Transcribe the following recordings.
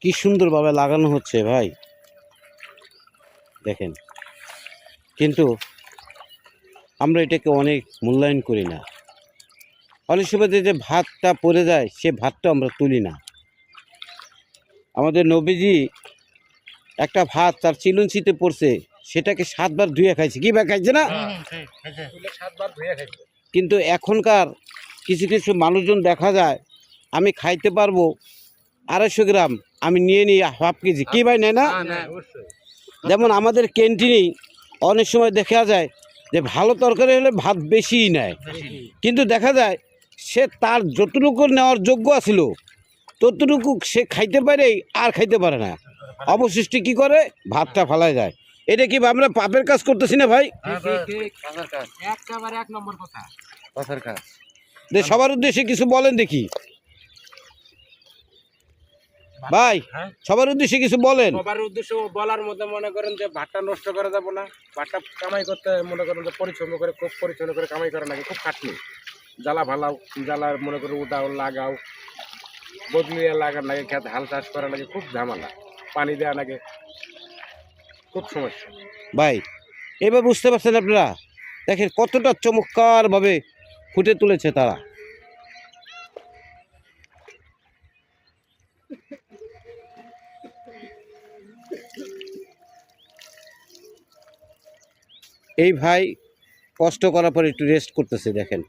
কি সুন্দরভাবে লাগানো হচ্ছে ভাই, দেখেন। কিন্তু আমরা এটাকে অনেক মূল্যায়ন করি না। অনেক সময় যে ভাতটা পড়ে যায় সে ভাতটা আমরা তুলি না। আমাদের নবীজি একটা ভাত তার চিলুনচিতে পড়ছে, সেটাকে 7 বার ধুয়ে খাইছে। কি ভাই খাইছে না? কিন্তু এখনকার কিছু কিছু মানুষজন দেখা যায়, আমি খাইতে পারবো 250 গ্রাম, আমি নিয়ে নিই হাফ কেজি। কি ভাই নেয় না? যেমন আমাদের ক্যান্টিনেই অনেক সময় দেখা যায় যে ভালো তরকারি হলে ভাত বেশিই নেয়, কিন্তু দেখা যায় সে তার যতটুকু নেওয়ার যোগ্য আছিল ততটুকু সে খাইতে পারে আর খাইতে পারে না, অবশিষ্ট কি করে ভাতটা ফালায় যায়। এটা কি আমরা পাপের কাজ করতেছি না ভাই? সবার উদ্দেশ্যে কিছু বলেন দেখি ভাই, সবার উদ্দেশ্যে কিছু বলেন। সবার উদ্দেশ্য বলার মধ্যে মনে করেন যে ভাতটা নষ্ট করা যাবো না, ভাতটা কামাই করতে মনে করেন যে পরিশ্রম করে, খুব পরিশ্রম করে কামাই করা লাগে, খুব খাটনি। জ্বালা ভালাও, জ্বালা মনে করে উঠাও, লাগাও, বদলিয়ে লাগার লাগে, খেতে হাল চাষ করা লাগে, খুব ঝামেলা, পানি দেওয়া লাগে, খুব সমস্যা ভাই। এবার বুঝতে পারছেন আপনারা, দেখেন কতটা চমৎকারভাবে ফুটে তুলেছে তারা। এই ভাই কষ্ট করার পর একটু রেস্ট করতেছে, দেখেন।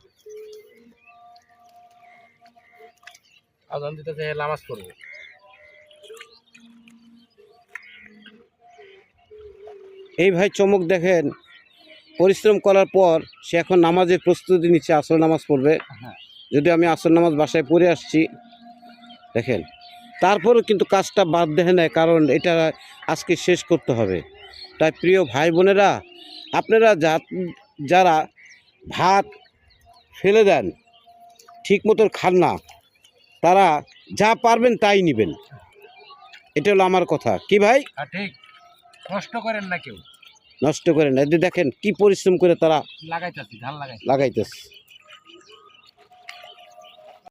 আজান দিতেছে, নামাজ পড়বো। এই ভাই চমক দেখেন, পরিশ্রম করার পর সে এখন নামাজের প্রস্তুতি নিচ্ছে, আসর নামাজ পড়বে। যদি আমি আসর নামাজ বাসায় পড়ে আসছি, দেখেন। তারপরেও কিন্তু কাজটা বাদ দেয় না, কারণ এটা আজকে শেষ করতে হবে। তাই প্রিয় ভাই বোনেরা, আপনারা যারা ভাত ফেলে দেন, ঠিক মতো খান না, তারা যা পারবেন তাই নেবেন। এটা হলো আমার কথা। কি ভাই? ঠিক, নষ্ট করেন না কেউ, নষ্ট করেন না। দেখেন কি পরিশ্রম করে তারা লাগাইতেছি, ধান লাগাইতেছে।